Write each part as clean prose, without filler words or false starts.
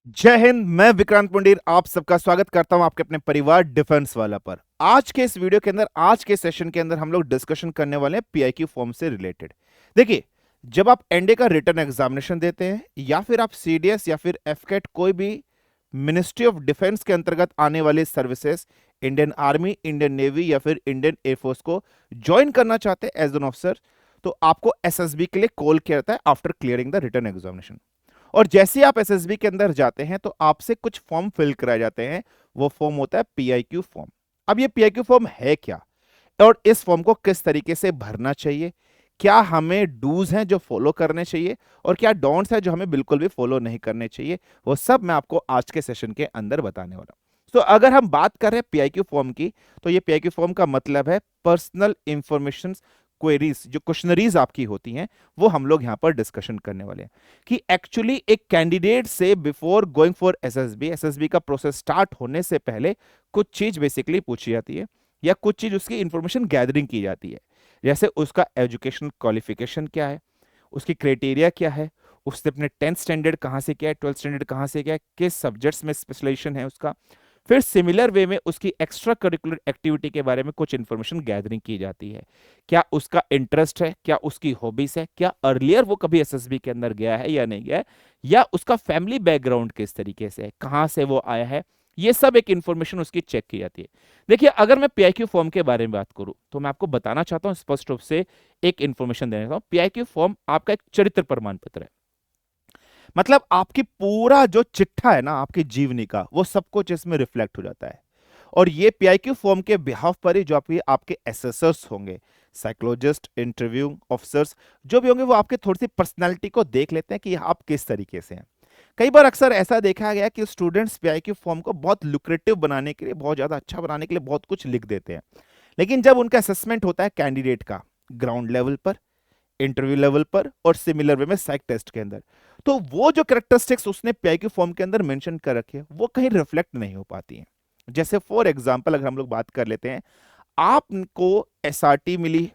जय हिंद। मैं विक्रांत पुंडीर आप सबका स्वागत करता हूं आपके अपने परिवार डिफेंस वाला पर। आज के इस वीडियो के अंदर, आज के सेशन के अंदर हम लोग डिस्कशन करने वाले हैं पीआईक्यू फॉर्म से रिलेटेड। देखिए, जब आप एनडीए का रिटर्न एग्जामिनेशन देते हैं या फिर आप सीडीएस या फिर एफकेट कोई भी मिनिस्ट्री ऑफ डिफेंस के अंतर्गत आने वाले services, Indian army, Indian navy या फिर इंडियन एयरफोर्स को ज्वाइन करना चाहते हैं एज एन ऑफिसर, तो आपको एसएसबी के लिए कॉल किया जाता है after clearing the return examination. और जैसे ही आप एसएसबी के अंदर जाते हैं तो आपसे कुछ फॉर्म फिल कराए जाते हैं। वो फॉर्म होता है पीआईक्यू फॉर्म। अब ये पीआईक्यू फॉर्म है क्या, और इस फॉर्म को किस तरीके से भरना चाहिए, क्या हमें डूज हैं जो फॉलो करने चाहिए और क्या डोंट्स हैं जो हमें बिल्कुल भी फॉलो नहीं करने चाहिए, वो सब मैं आपको आज के सेशन के अंदर बताने वाला हूं। तो अगर हम बात कर रहे हैं पीआईक्यू फॉर्म की, तो ये पीआईक्यू फॉर्म का मतलब है पर्सनल इंफॉर्मेशन क्वेरीज, जो क्वेश्चनरीज आपकी होती हैं, वो हम लोग यहां पर डिस्कशन करने वाले हैं कि एक्चुअली एक कैंडिडेट से बिफोर गोइंग फॉर एसएसबी का प्रोसेस स्टार्ट होने से पहले कुछ चीज बेसिकली पूछी जाती है या कुछ चीज उसकी इंफॉर्मेशन गैदरिंग की जाती है। जैसे उसका एजुकेशन क्वालिफिकेशन क्या है, उसकी क्राइटेरिया क्या है, उसने अपने 10th स्टैंडर्ड कहाँ से किया है, 12th स्टैंडर्ड कहाँ से किया है, किस सब्जेक्ट्स में स्पेशलाइजेशन है उसका। फिर सिमिलर वे में उसकी एक्स्ट्रा करिकुलर एक्टिविटी के बारे में कुछ इंफॉर्मेशन गैदरिंग की जाती है। क्या उसका इंटरेस्ट है, क्या उसकी हॉबीज है, क्या अर्लियर वो कभी एसएसबी के अंदर गया है या नहीं गया है, या उसका फैमिली बैकग्राउंड किस तरीके से है, कहाँ से वो आया है, ये सब एक इंफॉर्मेशन उसकी चेक की जाती है। देखिए, अगर मैं पीआईक्यू फॉर्म के बारे में बात करूं तो मैं आपको बताना चाहता हूं स्पष्ट रूप से, एक इंफॉर्मेशन देना चाहता हूं। पीआईक्यू फॉर्म आपका एक चरित्र प्रमाण पत्र है। मतलब आपकी पूरा जो चिट्ठा है ना आपकी जीवनी का, वो सब कुछ इसमें रिफ्लेक्ट हो जाता है। और ये पीआईक्यू फॉर्म के बिहाफ पर ही जो आपके एसेसर्स होंगे, साइकोलॉजिस्ट, इंटरव्यू ऑफिसर्स जो भी होंगे, वो आपके थोड़ी सी पर्सनैलिटी को देख लेते हैं कि आप किस तरीके से हैं। कई बार अक्सर ऐसा देखा गया कि स्टूडेंट्स पीआईक्यू फॉर्म को बहुत लुक्रेटिव बनाने के लिए, बहुत ज्यादा अच्छा बनाने के लिए बहुत कुछ लिख देते हैं। लेकिन जब उनका असेसमेंट होता है कैंडिडेट का ग्राउंड लेवल पर, इंटरव्यू लेवल पर और सिमिलर वे में साइक टेस्ट के अंदर, तो वो जो कैरेक्टरिस्टिक्स उसने पीआईक्यू फॉर्म के अंदर मेंशन कर रखे हैं वो कहीं रिफ्लेक्ट नहीं हो पाती हैं। जैसे फॉर एग्जांपल अगर हम लोग बात कर लेते हैं, आपको एसआरटी मिली,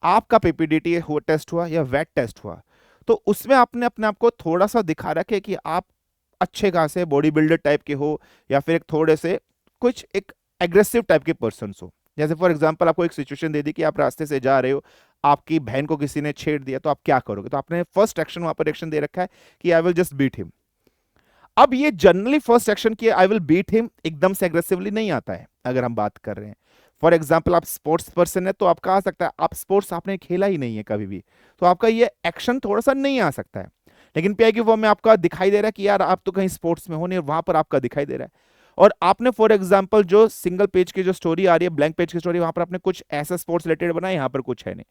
आपका पीपीडीटी हुआ, टेस्ट हुआ या वेट टेस्ट हुआ, तो उसमें आपने अपने आप को थोड़ा सा दिखा रखे कि आप अच्छे खासे बॉडी बिल्डर टाइप के हो या फिर एक थोड़े से कुछ एक एग्रेसिव टाइप के पर्सन हो। जैसे फॉर एग्जांपल आपको एक सिचुएशन दे दी कि आप रास्ते से जा रहे हो, आपकी बहन को किसी ने छेड़ दिया, तो आप क्या करोगे, तो आपने फर्स्ट एक्शन वहां पर एक्शन दे रखा है कि I will just beat him. अब ये जनरली फर्स्ट एक्शन की आई विल बीट हिम एकदम से एग्रेसिवली नहीं आता है। अगर हम बात कर रहे हैं, फॉर एग्जाम्पल आप स्पोर्ट्स पर्सन है, तो आपका आ सकता है, आप स्पोर्ट्स आपने खेला ही नहीं है कभी भी, तो आपका ये एक्शन थोड़ा सा नहीं आ सकता है। लेकिन पीआईक्यू फॉर्म में आपका दिखाई दे रहा है कि यार आप तो कहीं स्पोर्ट्स में हो नहीं, वहां पर आपका दिखाई दे रहा है। और आपने फॉर एग्जाम्पल जो सिंगल पेज की जो स्टोरी आ रही है, ब्लैंक पेज की स्टोरी, वहां पर आपने कुछ ऐसा स्पोर्ट्स रिलेटेड बनाया, यहाँ पर कुछ है नहीं।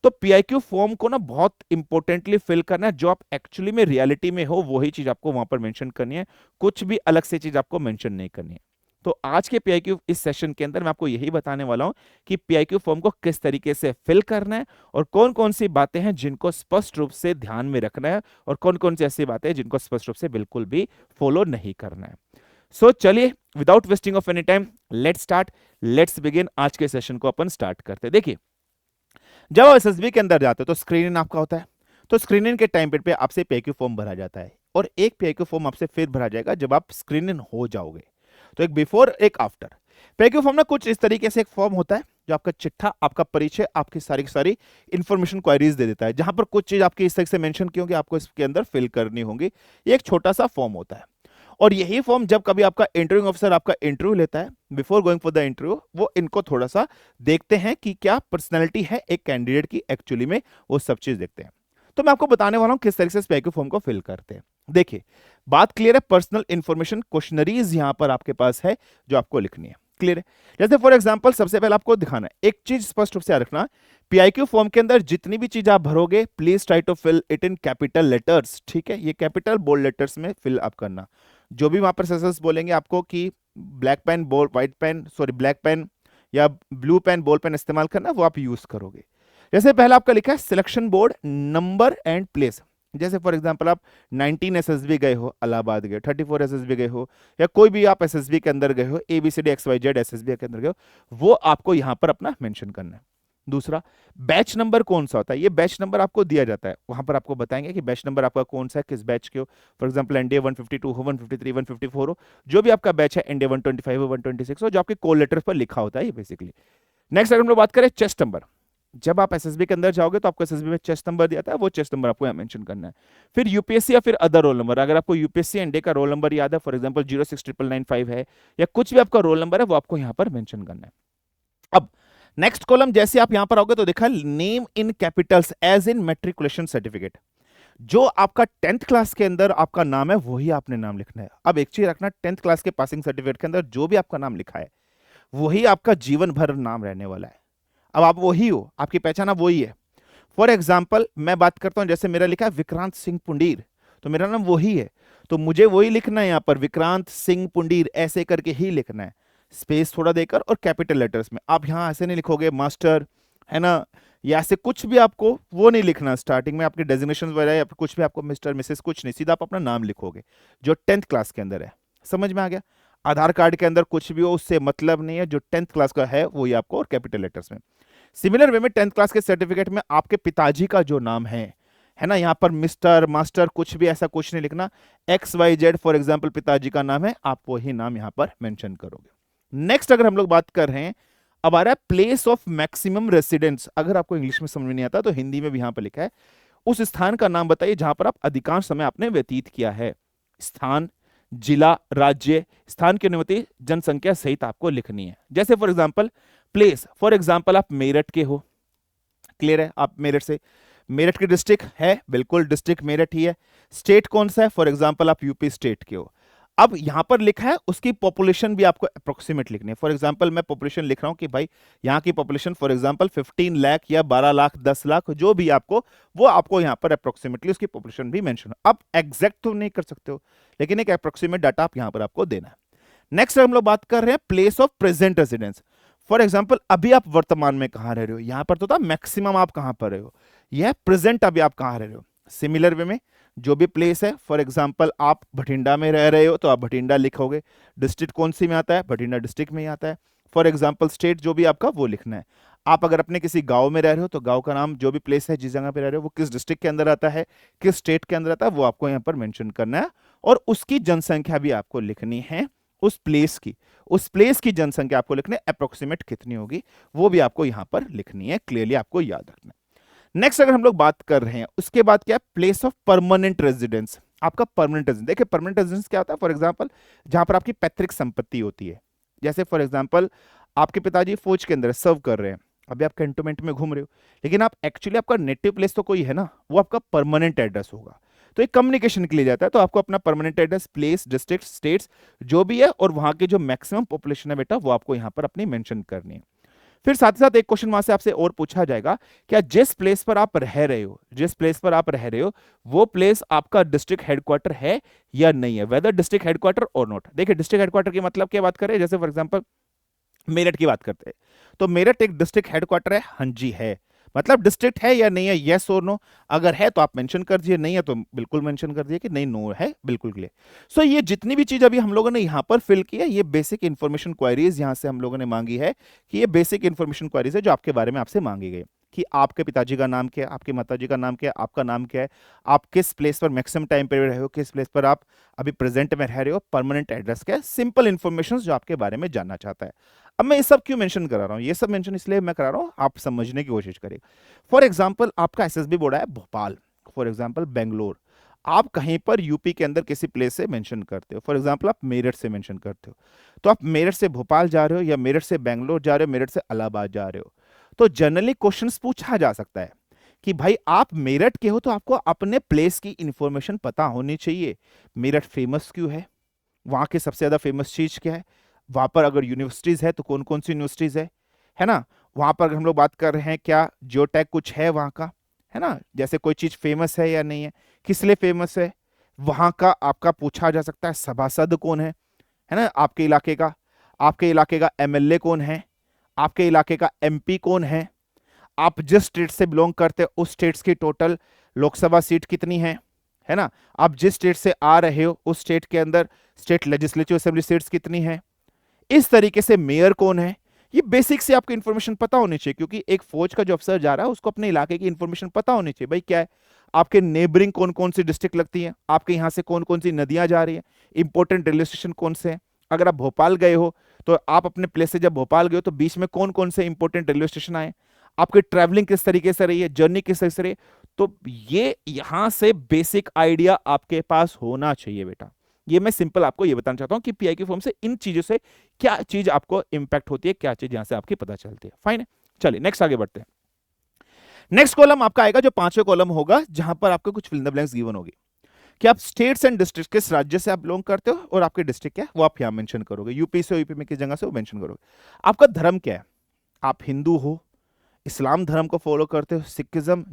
तो पीआईक्यू फॉर्म को ना बहुत इंपॉर्टेंटली फिल करना है। जो आप एक्चुअली में रियलिटी में हो वही चीज आपको वहां पर मेंशन करनी है, कुछ भी अलग से चीज आपको मेंशन नहीं करनी है। तो आज के पीआईक्यू इस सेशन के अंदर मैं आपको यही बताने वाला हूं कि पीआईक्यू फॉर्म को किस तरीके से फिल करना है और कौन कौन सी बातें हैं जिनको स्पष्ट रूप से ध्यान में रखना है और कौन कौन सी ऐसी बातें हैं जिनको स्पष्ट रूप से बिल्कुल भी फॉलो नहीं करना है। सो चलिए, without wasting of any time, let's start, let's begin. आज के सेशन को अपन स्टार्ट करते हैं। देखिए, जब आप एसएसबी के अंदर जाते हो तो स्क्रीनिंग आपका होता है। तो स्क्रीनिंग के टाइम पे आपसे पीआईक्यू फॉर्म भरा जाता है, और एक पीआईक्यू फॉर्म आपसे फिर भरा जाएगा जब आप स्क्रीनिंग हो जाओगे। तो एक बिफोर एक आफ्टर। पीआईक्यू फॉर्म ना कुछ इस तरीके से एक फॉर्म होता है जो आपका चिट्ठा, आपका परिचय, आपकी सारी की सारी इंफॉर्मेशन क्वेरीज दे देता है, जहां पर कुछ चीज आपकी इस तरह से मेंशन की होगी, आपको इसके अंदर फिल करनी होगी। ये एक छोटा सा फॉर्म होता है। और यही फॉर्म जब कभी आपका इंटरव्यू ऑफिसर आपका इंटरव्यू लेता है, before going for the interview, वो इनको थोड़ा सा देखते हैं कि क्या पर्सनैलिटी है एक कैंडिडेट की एक्चुअली में, वो सब चीज देखते हैं। तो मैं आपको बताने वाला हूं किस तरीके से पीआईक्यू फॉर्म को फिल करते हैं। देखिए, बात क्लियर है, पर्सनल इंफॉर्मेशन क्वेश्चनरीज यहां पर आपके पास है जो आपको लिखनी है। क्लियर है? जैसे फॉर एग्जांपल सबसे पहले आपको दिखाना है, एक चीज स्पष्ट रूप से रखना, पीआईक्यू फॉर्म के अंदर जितनी भी चीज आप भरोगे, please try to fill it in capital letters. ठीक है? ये कैपिटल बोल्ड लेटर्स में फिल अप करना। जो भी वहां पर सेशंस बोलेंगे आपको कि ब्लैक पेन, बोल white pen, sorry black pen या ब्लू पेन, बॉल पेन इस्तेमाल करना, वो आप यूज करोगे। जैसे पहला आपका लिखा है selection board, number and place. जैसे फॉर एग्जांपल आप 19 एसएसबी गए हो, इलाहाबाद गए, 34 एसएसबी गए हो, या कोई भी आप एसएसबी के अंदर गए हो, एबीसीडी एक्सवाईजेड एसएसबी के अंदर गए हो, वो आपको यहां पर अपना मेंशन करना है। दूसरा, बैच नंबर कौन सा होता है, ये बैच नंबर आपको दिया जाता है, वहां पर आपको बताएंगे कि बैच नंबर आपका कौन सा है, किस बैच के हो। फॉर एग्जांपल एनडीए 152 हो, 153, 154 हो, जो भी आपका बैच है, एनडीए 125 हो, 126 हो, जो आपके कॉल लेटर पर लिखा होता है ये बेसिकली। नेक्स्ट अगर हम लोग बात करें चेस्ट नंबर, जब आप एसएसबी के अंदर जाओगे तो आपको एसएसबी में चेस्ट नंबर दिया था, वो चेस्ट नंबर आपको यहाँ मेंशन करना है। फिर यूपीएससी या फिर अदर रोल नंबर, अगर आपको यूपीएससी एनडीए का रोल नंबर याद है, फॉर एग्जांपल 06995 है या कुछ भी आपका रोल नंबर है, वो आपको यहाँ पर मेंशन करना है। अब नेक्स्ट कॉलम जैसे आप यहां पर आओगे तो देखा name in capitals as in matriculation certificate, जो आपका 10th क्लास के अंदर आपका नाम है वही आपने नाम लिखना है। अब एक चीज रखना, 10th क्लास के पासिंग सर्टिफिकेट के अंदर जो भी आपका नाम लिखा है वही आपका जीवन भर नाम रहने वाला है। अब आप वही हो, आपकी पहचान अब वही है। फॉर एग्जाम्पल मैं बात करता हूं, जैसे मेरा लिखा है विक्रांत सिंह पुंडीर, तो मेरा नाम वही है, तो मुझे वही लिखना है यहां पर, विक्रांत सिंह पुंडीर ऐसे करके ही लिखना है, स्पेस थोड़ा देकर और कैपिटल लेटर्स में। आप यहां ऐसे नहीं लिखोगे मास्टर, है ना, या ऐसे कुछ भी आपको वो नहीं लिखना स्टार्टिंग में, आपके डेजिग्नेशन वगैरह या कुछ भी आपको मिस्टर मिसेस कुछ नहीं, सीधा आप अपना नाम लिखोगे जो 10th क्लास के अंदर है। समझ में आ गया? आधार कार्ड के अंदर कुछ भी हो उससे मतलब नहीं है, जो 10th क्लास का है वही आपको, और कैपिटल लेटर्स में। सिमिलर वे में 10th क्लास के सर्टिफिकेट में आपके पिताजी का जो नाम है ना, यहां पर मिस्टर मास्टर कुछ भी ऐसा कुछ नहीं लिखना, XYZ फॉर एग्जाम्पल पिताजी का नाम है, आप वही नाम यहां पर मेंशन करोगे। नेक्स्ट अगर हम लोग बात कर रहे हैं, अब आ रहा है प्लेस ऑफ मैक्सिमम रेसिडेंस। अगर आपको इंग्लिश में समझ में नहीं आता तो हिंदी में भी यहां पर लिखा है, उस स्थान का नाम बताइए जहां पर आप अधिकांश समय आपने व्यतीत किया है। स्थान, जिला, राज्य, स्थान की अनुमति, जनसंख्या सहित आपको लिखनी है। जैसे for example place, for example आप मेरठ के हो, क्लियर है, आप मेरठ से, मेरठ की डिस्ट्रिक्ट है, बिल्कुल डिस्ट्रिक्ट मेरठ ही है। स्टेट कौन सा है, फॉर एग्जाम्पल आप यूपी स्टेट के हो। अब यहां पर लिखा है उसकी पॉपुलेशन भी आपको अप्रोक्सीमेट लिखनी है। फॉर एग्जांपल मैं पॉपुलेशन लिख रहा हूं कि भाई यहां की पॉपुलेशन फॉर एग्जांपल 15 लाख या 12 लाख 10 लाख जो भी आपको, वो आपको यहां पर अप्रोक्सीमेटली उसकी पॉपुलेशन भी मेंशन। अब एग्जैक्ट तो नहीं कर सकते हो, लेकिन एक अप्रोक्सीमेट डाटा आप यहां पर आपको देना है। नेक्स्ट हम लोग बात कर रहे हैं place of present residence. For example अभी आप वर्तमान में कहां रह रहे हो, यहां पर तो था मैक्सिमम आप कहां पर रहे हो, यह प्रेजेंट अभी आप कहां रह रहे हो। सिमिलर वे में जो भी प्लेस है, फॉर एग्जांपल आप भटिंडा में रह रहे हो तो आप भटिंडा लिखोगे। डिस्ट्रिक्ट कौन सी में आता है, भटिंडा डिस्ट्रिक्ट में ही आता है। फॉर एग्जांपल स्टेट जो भी आपका वो लिखना है। आप अगर अपने किसी गांव में रह रहे हो तो गांव का नाम, जो भी प्लेस है जिस जगह पे रह रहे हो, वो किस डिस्ट्रिक्ट के अंदर आता है, किस स्टेट के अंदर आता है, वो आपको यहाँ पर मेंशन करना है। और उसकी जनसंख्या भी आपको लिखनी है, उस प्लेस की जनसंख्या आपको लिखनी है, अप्रोक्सीमेट कितनी होगी वो भी आपको यहां पर लिखनी है, क्लियरली आपको याद रखना है। नेक्स्ट अगर हम लोग बात कर रहे हैं, उसके बाद क्या है, प्लेस ऑफ परमानेंट रेजिडेंस। आपका परमानेंट रेजिडेंस, देखिए परमानेंट रेजिडेंस क्या होता है, फॉर एग्जांपल जहां पर आपकी पैतृक संपत्ति होती है। जैसे फॉर एग्जांपल आपके पिताजी फौज के अंदर सर्व कर रहे हैं, अभी आप कैंटोनमेंट में घूम रहे हो, लेकिन आप एक्चुअली आपका नेटिव प्लेस तो कोई है ना, वो आपका परमानेंट एड्रेस होगा। तो एक कम्युनिकेशन के लिए जाता है, तो आपको अपना permanent address, place, district, states जो भी है, और वहां की जो मैक्सिमम पॉपुलेशन है बेटा, वो आपको यहां पर अपनी मेंशन करनी है। फिर साथ ही साथ एक क्वेश्चन वहां से आपसे और पूछा जाएगा, क्या जिस प्लेस पर आप रह रहे हो, जिस प्लेस पर आप रह रहे हो, वो प्लेस आपका डिस्ट्रिक्ट हेडक्वार्टर है या नहीं है, वेदर डिस्ट्रिक्ट हेडक्वार्टर और नॉट। देखिए डिस्ट्रिक्ट हेडक्वार्टर की मतलब क्या बात करें, जैसे फॉर एग्जांपल मेरठ की बात करते हैं, तो मेरठ एक डिस्ट्रिक्ट हेडक्वार्टर है, हाँ जी है, मतलब डिस्ट्रिक्ट है या नहीं है, यस और नो। अगर है तो आप मेंशन कर दीजिए, नहीं है तो बिल्कुल मेंशन कर दीजिए कि नहीं, नो है, बिल्कुल क्लियर। सो ये जितनी भी चीज अभी हम लोगों ने यहां पर फिल की है, ये बेसिक इंफॉर्मेशन क्वेरीज यहां से हम लोगों ने मांगी है, कि ये बेसिक इंफॉर्मेशन क्वेरीज है जो आपके बारे में आपसे मांगी गई, कि आपके पिताजी का नाम क्या है, आपके माताजी का नाम क्या है, आपका नाम क्या है, आप किस प्लेस पर मैक्सिमम टाइम पे रहे हो, किस प्लेस पर आप अभी प्रेजेंट में रह रहे हो, परमानेंट एड्रेस क्या है, सिंपल इंफॉर्मेशन जो आपके बारे में जानना चाहता है। अब मैं ये सब क्यों मेंशन करा रहा हूं, ये सब मेंशन इसलिए मैं करा रहा हूं, आप समझने की कोशिश करिए। फॉर एग्जांपल आपका एसएसबी बोर्ड है भोपाल, फॉर एग्जांपल बेंगलोर, आप कहीं पर यूपी के अंदर किसी प्लेस से मेंशन करते हो, फॉर एग्जांपल आप मेरठ से मेंशन करते हो, तो आप मेरठ से भोपाल जा रहे हो या मेरठ से बेंगलोर जा रहे हो, मेरठ से इलाहाबाद जा रहे हो, तो जनरली क्वेश्चंस पूछा जा सकता है कि भाई आप मेरठ के हो तो आपको अपने प्लेस की इंफॉर्मेशन पता होनी चाहिए। मेरठ फेमस क्यों है, वहां की सबसे ज्यादा फेमस चीज क्या है, वहां पर अगर यूनिवर्सिटीज है तो कौन कौन सी यूनिवर्सिटीज है ना, वहां पर अगर हम लोग बात कर रहे हैं क्या जियोटैग कुछ है वहां का, है ना, जैसे कोई चीज फेमस है या नहीं है, किस लिए फेमस है, वहां का आपका पूछा जा सकता है सभासद कौन है ना, आपके इलाके का एमएलए कौन है, आपके इलाके का एमपी कौन है, आप जिस स्टेट से बिलोंग करते हो उस स्टेट्स की टोटल लोकसभा सीट कितनी है ना, आप जिस स्टेट से आ रहे हो उस स्टेट के अंदर स्टेट लेजिस्लेटिव असेंबली सीट्स कितनी है, इस तरीके से मेयर कौन है, ये बेसिक से आपको इन्फॉर्मेशन पता होनी चाहिए, क्योंकि एक फौज का जो अफसर जा रहा है उसको अपने इलाके की इन्फॉर्मेशन पता होनी चाहिए। भाई क्या है, आपके नेबरिंग कौन कौन सी डिस्ट्रिक्ट लगती है, आपके यहाँ से कौन कौन सी नदियां जा रही है, इंपॉर्टेंट रेलवे स्टेशन कौन से हैं। अगर आप भोपाल गए हो तो आप अपने प्लेस से जब भोपाल गए हो तो बीच में कौन कौन से इंपॉर्टेंट रेलवे स्टेशन आए, आपकी ट्रैवलिंग किस तरीके से रही है, जर्नी किस तरीके से रही है। तो ये यहां से बेसिक आइडिया आपके पास होना चाहिए बेटा। ये मैं सिंपल आपको ये बताना चाहता हूं कि पीआई की फॉर्म से इन चीजों से क्या चीज आपको इंपैक्ट होती है, क्या चीज यहां से आपकी पता चलती है। फाइन है, चलिए नेक्स्ट आगे बढ़ते हैं। नेक्स्ट कॉलम आपका आएगा जो पांचवें कॉलम होगा, जहां पर आपको कुछ fill in the blanks given होगी कि आप स्टेट्स एंड डिस्ट्रिक्ट किस राज्य से आप बिलोंग करते हो और आपके डिस्ट्रिक्ट क्या है वो आप यहां मेंशन करोगे। यूपी से, यूपी में किस जगह से वो मेंशन करोगे। आपका धर्म क्या है, आप हिंदू हो, इस्लाम धर्म को फॉलो करते हो, सिखिज्म,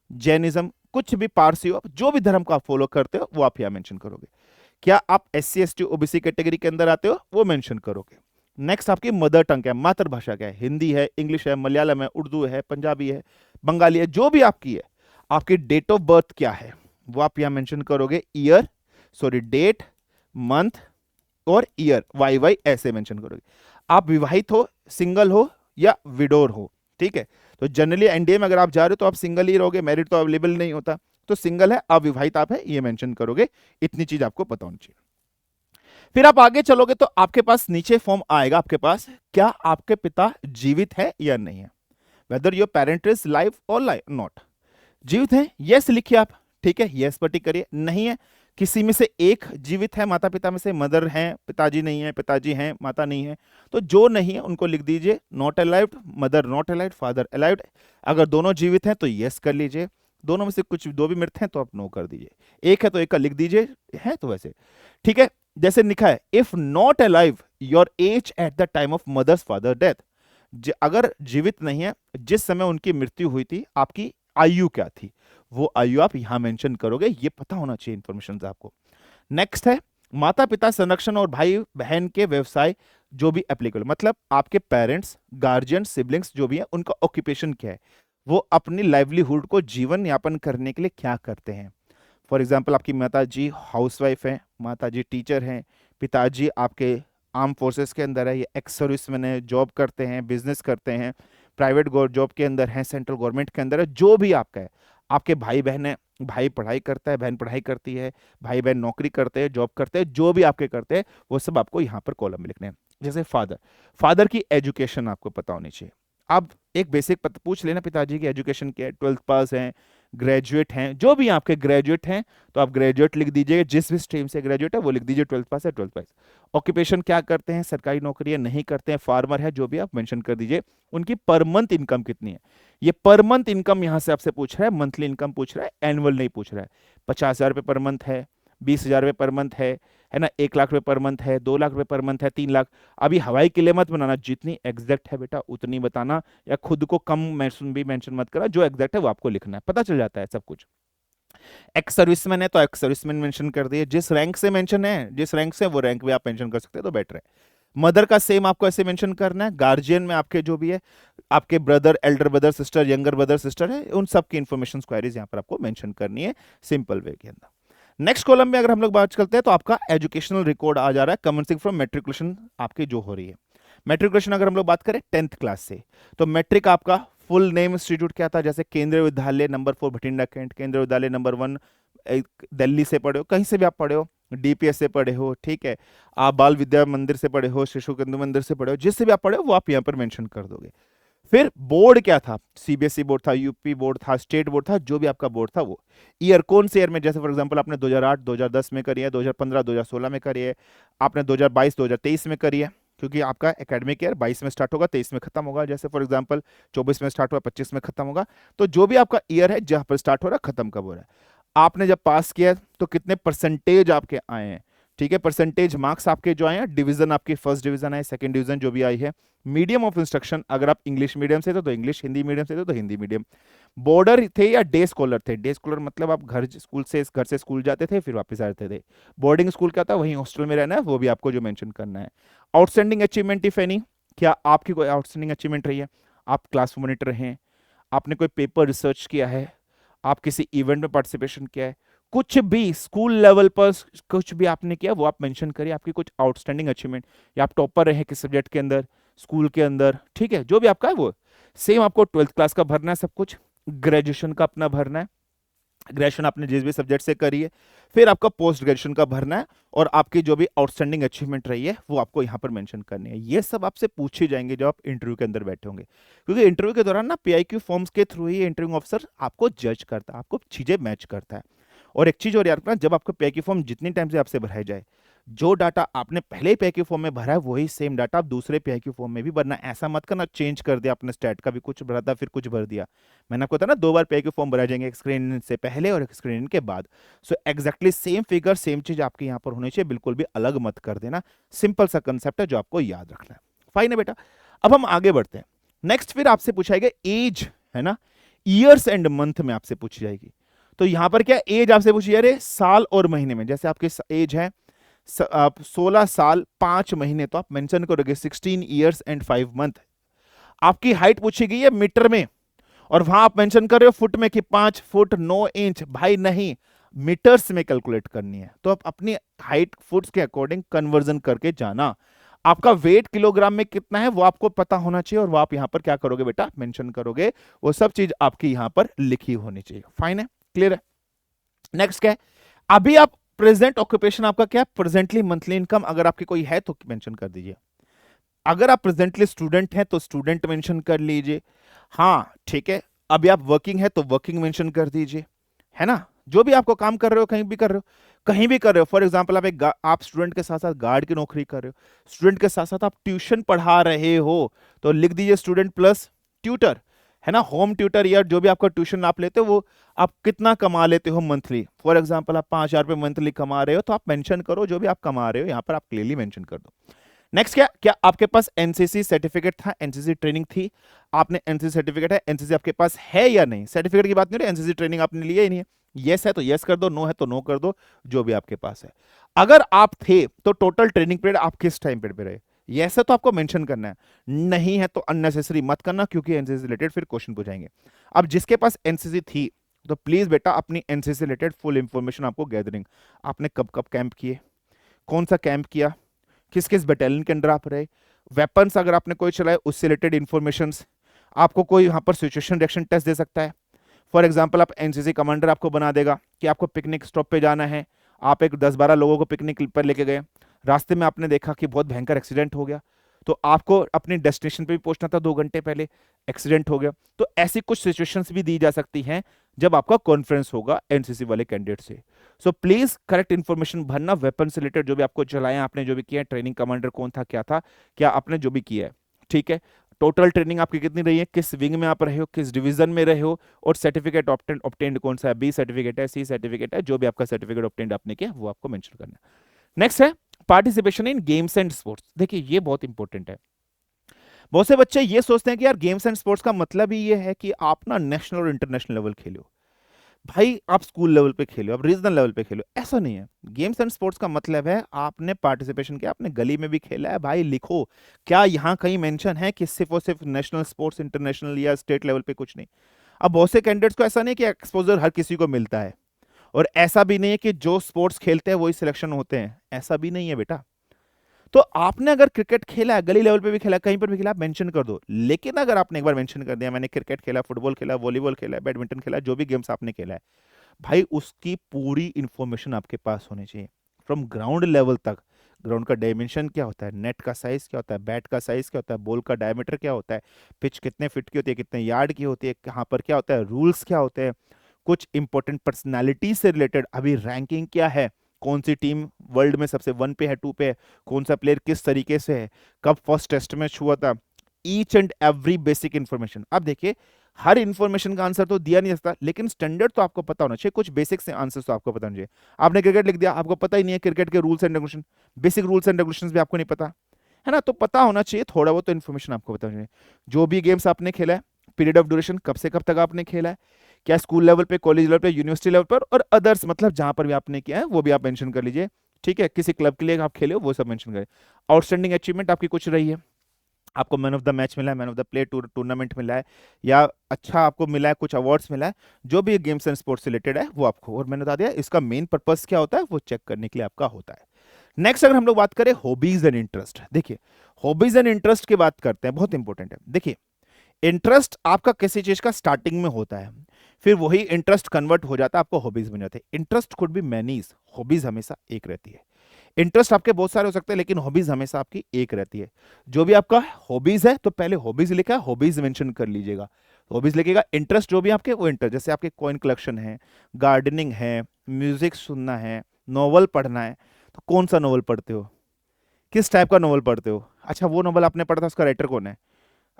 जैनिज्म, कुछ भी, पारसी हो, जो भी धर्म को आप फॉलो करते हो वो आप यहां मेंशन करोगे। क्या आप एससी एसटी ओबीसी कैटेगरी के अंदर आते हो वो मेंशन करोगे। नेक्स्ट आपकी मदर टंग क्या है, मातृभाषा क्या है, हिंदी है, इंग्लिश है, मलयालम है, उर्दू है, पंजाबी है, बंगाली है, जो भी आपकी है। आपकी डेट ऑफ बर्थ क्या है वो आप यहां मेंशन करोगे, ईयर, सॉरी डेट, मंथ और ईयर, वाई वाई ऐसे मेंशन करोगे। आप विवाहित हो, सिंगल हो या विडोर हो, ठीक है। तो जनरली एनडीए में अगर आप जा रहे हो तो आप सिंगल ही रहोगे, मैरिड तो अवेलेबल नहीं होता, तो सिंगल है, अविवाहित आप है, ये मेंशन करोगे। इतनी चीज आपको पता होनी चाहिए। फिर आप आगे चलोगे तो आपके पास नीचे फॉर्म आएगा आपके पास, क्या आपके पिता जीवित है या नहीं है, whether your parent is live और लाइव नॉट। जीवित है यस लिखिए आप, ठीक है, यस पर टिक करिए। नहीं है, किसी में से एक जीवित है माता पिता में से, मदर हैं, पिताजी नहीं है, पिताजी हैं, माता नहीं है, तो जो नहीं है उनको लिख दीजिए नॉट अलाइव्ड, मदर नॉट अलाइव्ड, फादर अलाइव्ड। अगर दोनों जीवित हैं तो यस कर लीजिए, दोनों में से कुछ दो भी मृत हैं तो आप नो कर दीजिए, एक है तो एक का लिख दीजिए, है तो वैसे, ठीक है। जैसे लिखा है if not alive your age at the time of mother's father death, अगर जीवित नहीं है जिस समय उनकी मृत्यु हुई थी, आपकी आयु क्या थी, वो आयु आप यहां मेंशन करोगे। ये पता होना चाहिए इंफॉर्मेशन आपको। नेक्स्ट है माता पिता संरक्षण और भाई बहन के व्यवसाय जो भी एप्लीकेबल, मतलब आपके पेरेंट्स, गार्जियन, सिबलिंग्स जो भी है उनका ऑक्यूपेशन क्या है, वो अपनी लाइवलीहुड को जीवन यापन करने के लिए क्या करते हैं। फॉर एग्जाम्पल आपकी माता जी हाउसवाइफ है, माता जी टीचर हैं, पिताजी आपके आर्म फोर्सेस के अंदर है, ये एक्स सर्विसमैन है, जॉब करते हैं, बिजनेस करते हैं, प्राइवेट जॉब के अंदर है, सेंट्रल गवर्नमेंट के अंदर है, जो भी आपका है। आपके भाई बहन है, भाई पढ़ाई करता है, बहन पढ़ाई करती है, भाई बहन नौकरी करते हैं, जॉब करते हैं, जो भी आपके करते हैं वो सब आपको यहाँ पर कॉलम में लिखने हैं। जैसे फादर, फादर की एजुकेशन आपको पता होनी चाहिए। आप एक बेसिक पूछ लेना पिताजी की एजुकेशन क्या है, 12th पास हैं, ग्रेजुएट हैं, जो भी आपके ग्रेजुएट हैं तो आप ग्रेजुएट लिख दीजिए, जिस भी स्ट्रीम से ग्रेजुएट है वो लिख दीजिए, 12th पास है 12th पास। ऑक्यूपेशन क्या करते हैं, सरकारी नौकरी है, नहीं करते हैं, फार्मर है, जो भी आप मेंशन कर दीजिए। उनकी पर मंथ इनकम कितनी है, ये पर मंथ इनकम यहां से आपसे पूछ रहा है, मंथली इनकम पूछ रहा है, एनुअल नहीं पूछ रहा है। 50,000 रुपये पर मंथ है, 20,000 रुपये पर मंथ है ना, 1 लाख रुपए पर मंथ है, 2 लाख रुपए पर मंथ है, 3 लाख। अभी हवाई के लिए मत बनाना, जितनी एग्जैक्ट है बेटा उतनी बताना, या खुद को कम मेंशन मत करा, जो एग्जैक्ट है वो आपको लिखना है, पता चल जाता है सब कुछ। एक्स सर्विसमैन है तो एक्स सर्विसमैन मेंशन कर दिए, जिस रैंक से मेंशन है, जिस रैंक से वो रैंक भी आप मेंशन कर सकते हैं तो बेटर है। मदर का सेम आपको ऐसे मेंशन करना है। गार्जियन में आपके जो भी है, आपके brother, Elder brother, sister, younger brother, sister है, उन सब की इंफॉर्मेशन क्वेरीज यहां पर आपको मेंशन करनी है सिंपल वे के अंदर। नेक्स्ट कॉलम में अगर हम लोग बात करते हैं तो आपका एजुकेशनल रिकॉर्ड आ जा रहा है, कमेंसिंग फ्रॉम मैट्रिकुलेशन आपकी जो हो रही है। मैट्रिकुलेशन अगर हम लोग बात करें 10th क्लास से, तो मैट्रिक आपका फुल नेम इंस्टीट्यूट क्या था, जैसे केंद्रीय विद्यालय नंबर 4 भटिंडा कैंट, केंद्रीय विद्यालय नंबर 1 दिल्ली से पढ़े हो, कहीं से भी आप पढ़े हो, डीपीएस से पढ़े हो, ठीक है, आप बाल विद्या मंदिर से पढ़े हो, शिशु केंद्र मंदिर से पढ़े हो, जिससे भी आप पढ़े हो वो आप यहाँ पर मेंशन कर दोगे। फिर बोर्ड क्या था, सीबीएसई बोर्ड था, यूपी बोर्ड था, स्टेट बोर्ड था, जो भी आपका बोर्ड था वो। ईयर कौन से ईयर में, जैसे फॉर एग्जांपल आपने 2008 2010 में करी है, 2015 2016 में करी है, आपने 2022 2023 में करी है, क्योंकि आपका एकेडमिक ईयर 22 में स्टार्ट होगा, 23 में खत्म होगा, जैसे फॉर एग्जांपल 24 में स्टार्ट हुआ, 25 में खत्म होगा। तो जो भी आपका ईयर है जहां पर स्टार्ट हो रहा है, खत्म कब हो रहा है, आपने जब पास किया तो कितने परसेंटेज आपके आए हैं, ठीक है, परसेंटेज मार्क्स आपके जो आए हैं, डिवीजन आपकी फर्स्ट डिवीजन है, सेकंड डिवीजन जो भी आई है, मीडियम ऑफ इंस्ट्रक्शन, अगर आप इंग्लिश मीडियम से थे तो इंग्लिश, हिंदी मीडियम से थे तो हिंदी मीडियम, बॉर्डर थे या डे स्कॉलर थे। डे स्कॉलर मतलब आप घर से स्कूल जाते थे फिर वापस आते थे। बोर्डिंग स्कूल क्या था, वहीं हॉस्टल में रहना है, वो भी आपको जो मेंशन करना है। आउटस्टैंडिंग अचीवमेंट इफ एनी, क्या आपकी कोई आउटस्टैंडिंग अचीवमेंट रही है, आप क्लास मॉनिटर हैं, आपने कोई पेपर रिसर्च किया है, आप किसी इवेंट में पार्टिसिपेशन किया है, कुछ भी स्कूल लेवल पर कुछ भी आपने किया वो आप मेंशन करिए, आपकी कुछ आउटस्टैंडिंग अचीवमेंट, या आप टॉपर रहे किस सब्जेक्ट के अंदर, स्कूल के अंदर, ठीक है, जो भी आपका है वो सेम आपको 12th क्लास का भरना है, सब कुछ ग्रेजुएशन का अपना भरना है, ग्रेजुएशन आपने जिस भी सब्जेक्ट से करी है, फिर आपका पोस्ट ग्रेजुएशन का भरना है, और आपकी जो भी आउटस्टैंडिंग अचीवमेंट रही है वो आपको यहाँ पर मेंशन करनी है। ये सब आपसे पूछे जाएंगे जब आप इंटरव्यू के अंदर बैठे होंगे, क्योंकि इंटरव्यू के दौरान ना पीआईक्यू फॉर्म्स के थ्रू ही इंटरव्यू ऑफिसर आपको जज करता है, आपको चीजें मैच करता है। और एक चीज और याद रखना, जब आपको पीआईक्यू फॉर्म जितनी टाइम से आपसे भराया जाए, जो डाटा आपने पहले पीआईक्यू फॉर्म में भरा है वही सेम डाटा आप दूसरे पीआईक्यू फॉर्म में भी भरना। ऐसा मत करना चेंज कर दिया आपने, स्टैट का भी कुछ भरा था फिर कुछ भर दिया। मैंने आपको बताया ना 2 बार पीआईक्यू फॉर्म भराए जाएंगे, एक स्क्रीनिंग से पहले और एक स्क्रीनिंग के बाद। So exactly same figure same चीज आपके यहाँ पर होनी चाहिए, बिल्कुल भी अलग मत कर देना। सिंपल सा कंसेप्ट है जो आपको याद रखना है। फाइन है बेटा, अब हम आगे बढ़ते हैं। नेक्स्ट फिर आपसे पूछा जाएगा एज, है ना, ईयर्स एंड मंथ में आपसे पूछी जाएगी। तो यहां पर क्या एज आपसे पूछी जा रही है साल और महीने में। जैसे आपकी एज है 16 साल 5 महीने, तो आप मेंशन करोगे 16 ईयर्स एंड 5 मंथ। आपकी हाइट पूछी गई है मीटर में, और वहां आप मेंशन कर रहे हो फुट में कि 5 फुट 9 इंच। भाई नहीं, मीटर्स में कैलकुलेट करनी है, तो आप अपनी हाइट फुट्स के अकॉर्डिंग कन्वर्जन करके जाना। आपका वेट किलोग्राम में कितना है वो आपको पता होना चाहिए, और वो आप यहां पर क्या करोगे बेटा, मेंशन करोगे। वो सब चीज आपकी यहां पर लिखी होनी चाहिए। फाइन है, क्लियर है। नेक्स्ट क्या है, अभी आप प्रेजेंट ऑक्यूपेशन आपका क्या है, प्रेजेंटली मंथली इनकम अगर आपकी कोई है तो मेंशन कर दीजिए। अगर आप प्रेजेंटली स्टूडेंट हैं तो स्टूडेंट मेंशन कर लीजिए। हाँ ठीक है, अभी आप वर्किंग है तो वर्किंग मेंशन कर दीजिए, है ना। जो भी आपको काम कर रहे हो, कहीं भी कर रहे हो, कहीं भी कर रहे हो, फॉर एग्जांपल आप स्टूडेंट के साथ साथ गार्ड की नौकरी कर रहे हो, स्टूडेंट के साथ साथ आप ट्यूशन पढ़ा रहे हो, तो लिख दीजिए स्टूडेंट प्लस ट्यूटर, है ना। होम ट्यूटर या जो भी आपका ट्यूशन आप लेते हो वो आप कितना कमा लेते हो मंथली। फॉर एग्जांपल आप 5,000 रुपए मंथली कमा रहे हो, तो आप मेंशन करो जो भी आप कमा रहे हो, यहां पर आप क्लियरली मेंशन कर दो। नेक्स्ट क्या, क्या आपके पास एनसीसी सर्टिफिकेट था, एनसीसी ट्रेनिंग थी, आपने एनसीसी सर्टिफिकेट है, एनसीसी आपके पास है या नहीं। सर्टिफिकेट की बात नहीं हो रही, एनसीसी ट्रेनिंग आपने लिया ही नहीं है। यस है तो यस कर दो, नो है तो नो कर दो, जो भी आपके पास है। अगर आप थे तो टोटल ट्रेनिंग पीरियड आप किस टाइम पीरियड पे रहे, यस है तो आपको मेंशन करना है, नहीं है तो अननेसेसरी मत करना, क्योंकि एनसीसी रिलेटेड फिर क्वेश्चन पूछाएंगे। अब जिसके पास एनसीसी थी तो प्लीज बेटा अपनी एनसीसी रिलेटेड फुल इंफॉर्मेशन आपको गैदरिंग, आपने कब कब कैंप किए, कौन सा कैंप किया, किस किस बटालियन के अंदर आप रहे, वेपन्स अगर आपने कोई चलाए उससे रिलेटेड इंफॉर्मेशन, आपको कोई यहां पर सिचुएशन रिएक्शन टेस्ट दे सकता है। फॉर एग्जांपल आप एनसीसी कमांडर आपको बना देगा कि आपको पिकनिक स्टॉप पे जाना है, आप एक 10-12 लोगों को पिकनिक पर लेके गए, रास्ते में आपने देखा कि बहुत भयंकर एक्सीडेंट हो गया, तो आपको अपनी डेस्टिनेशन पे भी पहुंचना था 2 घंटे पहले, एक्सीडेंट हो गया। तो ऐसी कुछ सिचुएशंस भी दी जा सकती हैं जब आपका कॉन्फ्रेंस होगा एनसीसी वाले कैंडिडेट से। सो प्लीज करेक्ट इन्फॉर्मेशन भरना, वेपन से रिलेटेड जो भी आपको चलाया, आपने जो भी किया, ट्रेनिंग कमांडर कौन था, क्या था, क्या आपने जो भी किया है, ठीक है। टोटल ट्रेनिंग आपकी कितनी रही है, किस विंग में आप रहे हो, किस डिवीजन में रहे हो, और सर्टिफिकेट ऑब्टेन्ड कौन सा है, बी सर्टिफिकेट है, सी सर्टिफिकेट है, जो भी आपका सर्टिफिकेट ऑब्टेन्ड आपने किया वो आपको मेंशन करना है। नेक्स्ट है participation in games and sports. देखिए ये बहुत इंपॉर्टेंट है। बहुत से बच्चे ये सोचते हैं कि यार गेम्स एंड स्पोर्ट्स का मतलब ही ये है कि आप ना नेशनल और इंटरनेशनल लेवल खेलो। भाई आप स्कूल लेवल पे खेलो, आप रीजनल लेवल पे खेलो, ऐसा नहीं है। गेम्स एंड स्पोर्ट्स का मतलब है आपने पार्टिसिपेशन किया, आपने गली में भी खेला है, भाई लिखो। क्या यहां कहीं मेंशन है कि सिर्फ और सिर्फ नेशनल स्पोर्ट्स, इंटरनेशनल या स्टेट लेवल पे कुछ नहीं। अब बहुत से कैंडिडेट्स को ऐसा नहीं कि एक्सपोजर हर किसी को मिलता है, और ऐसा भी नहीं है कि जो स्पोर्ट्स खेलते हैं वही सिलेक्शन होते हैं, ऐसा भी नहीं है बेटा। तो आपने अगर क्रिकेट खेला है, गली लेवल पे भी खेला, कहीं पर भी खेला, आप मेंशन कर दो। लेकिन अगर आपने एक बार मेंशन कर दिया मैंने क्रिकेट खेला, फुटबॉल खेला, वॉलीबॉल खेला, बैडमिंटन खेला, जो भी गेम्स आपने खेला है, भाई उसकी पूरी इंफॉर्मेशन आपके पास होनी चाहिए फ्रॉम ग्राउंड लेवल तक। ग्राउंड का डायमेंशन क्या होता है, नेट का साइज क्या होता है, बैट का साइज क्या होता है, बॉल का डायमीटर क्या होता है, पिच कितने फीट की होती है, कितने यार्ड की होती है, कहाँ पर क्या होता है, रूल्स क्या होते हैं, कुछ इंपॉर्टेंट पर्सनालिटी से रिलेटेड अभी रैंकिंग क्या है, कौन सी टीम वर्ल्ड में सबसे 1 पे है, 2 पे है, कौन सा प्लेयर किस तरीके से है, कब फर्स्ट टेस्ट मैच हुआ था, each and every basic information. अब देखिए हर इंफॉर्मेशन का आंसर तो दिया नहीं सकता, लेकिन स्टैंडर्ड तो आपको पता होना चाहिए, कुछ बेसिक से आंसर तो आपको पता होना चाहिए। आपने क्रिकेट लिख दिया, आपको पता ही नहीं है क्रिकेट के rules and regulation, basic rules and regulations भी आपको नहीं पता, है ना। तो पता होना चाहिए, थोड़ा बहुत तो इन्फॉर्मेशन आपको पता होना चाहिए। जो भी गेम्स आपने खेला है, पीरियड ऑफ ड्यूरेशन कब से कब तक आपने खेला है, क्या स्कूल लेवल पे, कॉलेज लेवल पे, यूनिवर्सिटी लेवल पर, और अदर्स मतलब जहां पर भी आपने किया है वो भी आप मेंशन कर लीजिए, ठीक है। किसी क्लब के लिए आप खेले हो वो सब मेंशन करें। आउटस्टैंडिंग अचीवमेंट आपकी कुछ रही है, आपको मैन ऑफ द मैच मिला है, man of the play tournament मिला है, या अच्छा आपको मिला है, कुछ अवार्ड्स मिला है, जो भी गेम्स एंड स्पोर्ट्स से रिलेटेड है वो आपको, और मैंने बता दिया इसका मेन पर्पस क्या होता है वो चेक करने के लिए आपका होता है, नेक्स्ट अगर हम लोग बात करें हॉबीज एंड इंटरेस्ट, देखिए हॉबीज एंड इंटरेस्ट की बात करते हैं, बहुत इंपॉर्टेंट है। देखिए इंटरेस्ट आपका किसी चीज का स्टार्टिंग में होता है, फिर वही इंटरेस्ट कन्वर्ट हो जाता है, आपको हॉबीज बन जाते हैं। इंटरेस्ट कुड बी मैनीज, हॉबीज हमेशा एक रहती है। इंटरेस्ट आपके बहुत सारे हो सकते हैं, लेकिन हॉबीज हमेशा आपकी एक रहती है। जो भी आपका हॉबीज है, तो पहले हॉबीज लिखा है, हॉबीज मेंशन कर लीजिएगा, हॉबीज लिखिएगा। इंटरेस्ट जो भी आपके, वो इंटरेस्ट, जैसे आपके कॉइन कलेक्शन है, गार्डनिंग है, म्यूजिक सुनना है, नॉवल पढ़ना है, तो कौन सा नॉवल पढ़ते हो, किस टाइप का नॉवल पढ़ते हो? अच्छा, वो नॉवल आपने पढ़ा था, उसका राइटर कौन है?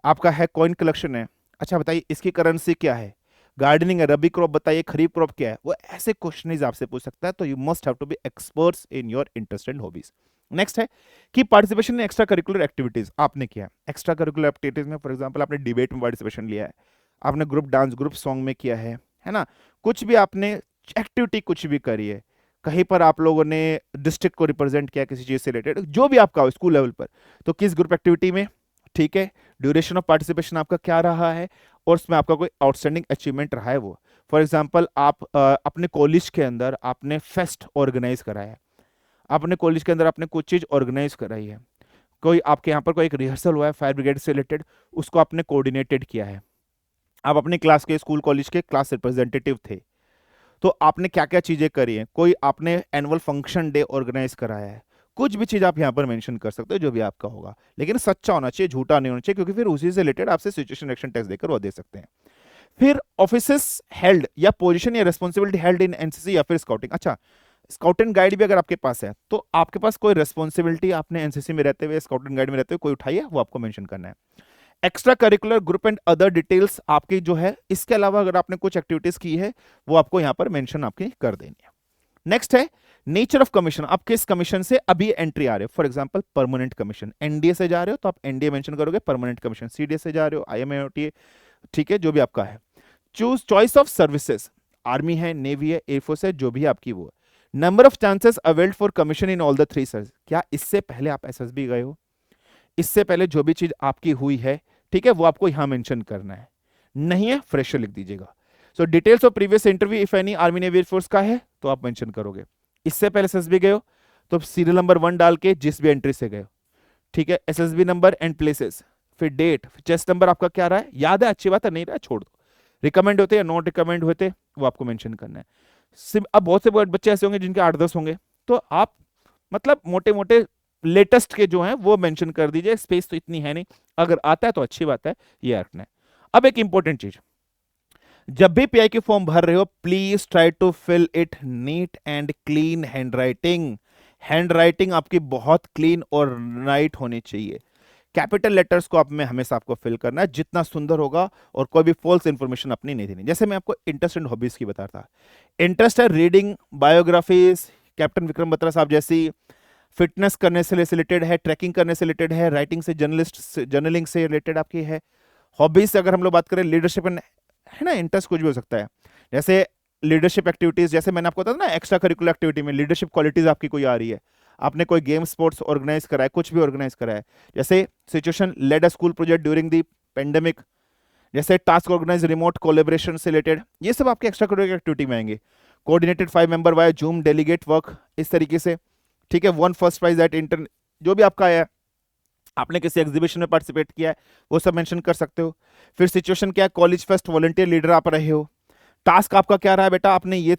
आपका है कॉइन कलेक्शन है, अच्छा बताइए इसकी करेंसी क्या है? गार्डनिंग है, रबी क्रॉप बताइए, खरीफ क्रॉप क्या है? वो ऐसे क्वेश्चन आपसे पूछ सकता है, तो you must have to be experts in your interest and hobbies. Next है कि participation in extra curricular activities आपने किया है। एक्स्ट्रा करिकुलर एक्टिविटीज में फॉर एग्जांपल आपने डिबेट में पार्टिसिपेशन लिया है, आपने ग्रुप डांस, ग्रुप सॉन्ग में किया है ना? कुछ भी आपने एक्टिविटी कुछ भी करी है, कहीं पर आप लोगों ने डिस्ट्रिक्ट को रिप्रेजेंट किया किसी चीज से रिलेटेड, जो भी आपका हो स्कूल लेवल पर, तो किस ग्रुप एक्टिविटी में, ठीक है, ड्यूरेशन ऑफ पार्टिसिपेशन आपका क्या रहा है, और उसमें आपका कोई आउटस्टैंडिंग अचीवमेंट रहा है वो। फॉर एग्जांपल आप अपने कॉलेज के अंदर आपने फेस्ट ऑर्गेनाइज कराया है, अपने कॉलेज के अंदर आपने कुछ चीज ऑर्गेनाइज कराई है, कोई आपके यहाँ पर कोई एक रिहर्सल हुआ है फायर ब्रिगेड से रिलेटेड, उसको आपने कोऑर्डिनेटेड किया है, आप अपने क्लास के, स्कूल कॉलेज के क्लास रिप्रेजेंटेटिव थे, तो आपने क्या क्या चीजें करी हैं, कोई आपने एनुअल फंक्शन डे ऑर्गेनाइज कराया है, कुछ भी चीज आप यहां पर मेंशन कर सकते हो जो भी आपका होगा, लेकिन सच्चा होना चाहिए, झूठा नहीं होना चाहिए, क्योंकि फिर उसी से रिलेटेड आपसे सिचुएशन एक्शन टेस्ट देकर वो दे सकते हैं। फिर ऑफिसेस हेल्ड या पोजीशन या रिस्पॉन्सिबिलिटी हेल्ड इन एनसीसी या फिर स्काउटिंग। अच्छा, स्काउट एंड गाइड भी अगर आपके पास है, तो आपके पास कोई रिस्पॉन्सिबिलिटी आपने एनसीसी में रहते हुए, स्काउट एंड गाइड में रहते हुए कोई उठाई है, वो आपको मेंशन करना है। Extra curricular group and other details आपकी जो है, इसके अलावा अगर आपने कुछ एक्टिविटीज की है, वो आपको यहां पर मेंशन आपकी कर देनी है। नेक्स्ट है नेचर ऑफ कमीशन, आप किस कमीशन से अभी एंट्री आ रहे हो। For example permanent commission, NDA से जा रहे हो तो आप एनडीए मेंशन करोगे, परमानेंट कमीशन सीडीए से जा रहे हो, आईएमएटी, ठीक है, जो भी आपका है। Choose choice of services, army है, नेवी है, एयरफोर्स है, जो भी आपकी वो है। Number of chances availed for commission in all the three service, क्या इससे पहले आप एसएसबी गए हो, इससे पहले जो भी चीज आपकी हुई है, ठीक है, वो आपको यहां मेंशन करना है, नहीं है फ्रेशर लिख दीजिएगा। So details of previous interview if any army navy air force का है तो आप मेंशन करोगे, इससे पहले एसएसबी गए हो तो सीरियल नंबर 1 डाल के जिस भी एंट्री से गए हो, ठीक है, एसएसबी नंबर एंड प्लेसेस, फिर डेट, फिर चेस्ट नंबर आपका क्या रहा है, याद है, अच्छी बात है, नहीं रहा छोड़ दो, रिकमेंड होते या नॉट रिकमेंड होते वो आपको मेंशन करना है। अब बहुत से बच्चे ऐसे होंगे जिनके 8-10 होंगे, तो आप मतलब मोटे मोटे लेटेस्ट के जो हैं वो मेंशन कर दीजिए, स्पेस तो इतनी है नहीं, अगर आता है तो अच्छी बात है, ये रखना है। अब एक इंपॉर्टेंट चीज, जब भी पीआई की फॉर्म भर रहे हो, please try to fill it neat and clean handwriting आपकी बहुत क्लीन और नाइट होनी चाहिए। कैपिटल लेटर्स को आप में हमेशा आपको फिल करना है, जितना सुंदर होगा, और कोई भी फॉल्स इंफॉर्मेशन अपनी नहीं देनी। जैसे मैं आपको इंटरेस्ट एंड हॉबीज की बता रहा था, इंटरेस्ट है reading, biographies, captain Vikram Batra साहब जैसी, फिटनेस करने से रिलेटेड है, ट्रैकिंग करने से रिलेटेड है, राइटिंग से, जर्नलिंग से रिलेटेड आपकी है। हॉबीज से अगर हम लोग बात करें, लीडरशिप है ना, इंटरेस्ट कुछ भी हो सकता है, जैसे लीडरशिप एक्टिविटीज, जैसे मैंने आपको बताया ना, एक्स्ट्रा करिकुलर एक्टिविटी में लीडरशिप क्वालिटीज आपकी कोई आ रही है, आपने कोई गेम स्पोर्ट्स ऑर्गेनाइज करा है, कुछ भी ऑर्गेनाइज करा है, जैसे situation led a school project during the pandemic, जैसे टास्क ऑर्गेनाइज रिमोट कोलेबोरेशन से रिलेटेड, ये सब आपके एक्स्ट्रा करिकुलर एक्टिविटी में आएंगे। Coordinated 5 member via Zoom delegate work, इस तरीके से, ठीक है, won first prize at inter, जो भी आपका है, आपने किसी एग्जीबिशन में पार्टिसिपेट किया है, वो सब मेंशन कर सकते हो। फिर सिचुएशन क्या है, कॉलेज फेस्ट वॉलंटियर लीडर आप रहे हो, टास्क आपका क्या रहा है बेटा, आपने ये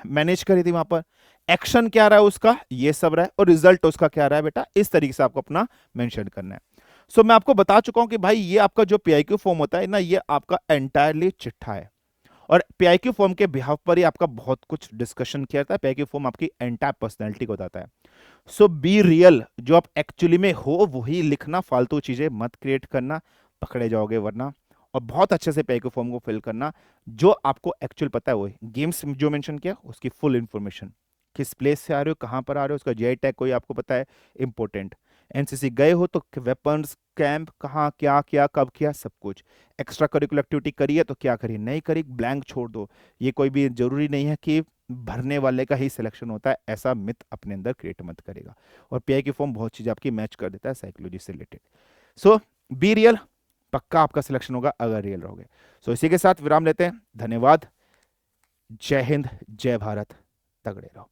मैनेज करी थी वहां पर, एक्शन क्या रहा है उसका, ये सब रहा है, और रिजल्ट उसका क्या रहा है बेटा, इस तरीके से आपको अपना मेंशन करना है। सो मैं आपको बता चुका हूं कि भाई ये आपका जो पीआईक्यू फॉर्म होता है ना, ये आपका एंटायरली चिट्ठा है, और पीआईक्यू फॉर्म के बिहाफ पर ही आपका बहुत कुछ डिस्कशन किया जाता है। पीआईक्यू फॉर्म आपकी एंटायर पर्सनैलिटी को बताता है। सो बी रियल, जो आप एक्चुअली में हो वही लिखना, फालतू चीजें मत क्रिएट करना, पकड़े जाओगे वरना। और बहुत अच्छे से पीआईक्यू फॉर्म को फिल करना, जो आपको एक्चुअल पता है वही, गेम्स जो मेंशन किया उसकी फुल इंफॉर्मेशन, किस प्लेस से आ रहे हो, कहां पर आ रहे हो, उसका जीआई टैग कोई आपको पता है, इंपॉर्टेंट। एनसीसी गए हो तो वेपन्स, कैंप कहाँ, क्या किया, कब किया, सब कुछ। एक्स्ट्रा करिकुलर एक्टिविटी करी है तो क्या करी, नहीं करी, ब्लैंक छोड़ दो। ये कोई भी जरूरी नहीं है कि भरने वाले का ही सिलेक्शन होता है, ऐसा मिथ अपने अंदर क्रिएट मत करेगा। और पीआई की फॉर्म बहुत चीज आपकी मैच कर देता है साइकोलॉजी से रिलेटेड। सो बी रियल, पक्का आपका सिलेक्शन होगा अगर रियल रहोगे। सो इसी के साथ विराम लेते हैं, धन्यवाद, जय हिंद, जय भारत, तगड़े रहो।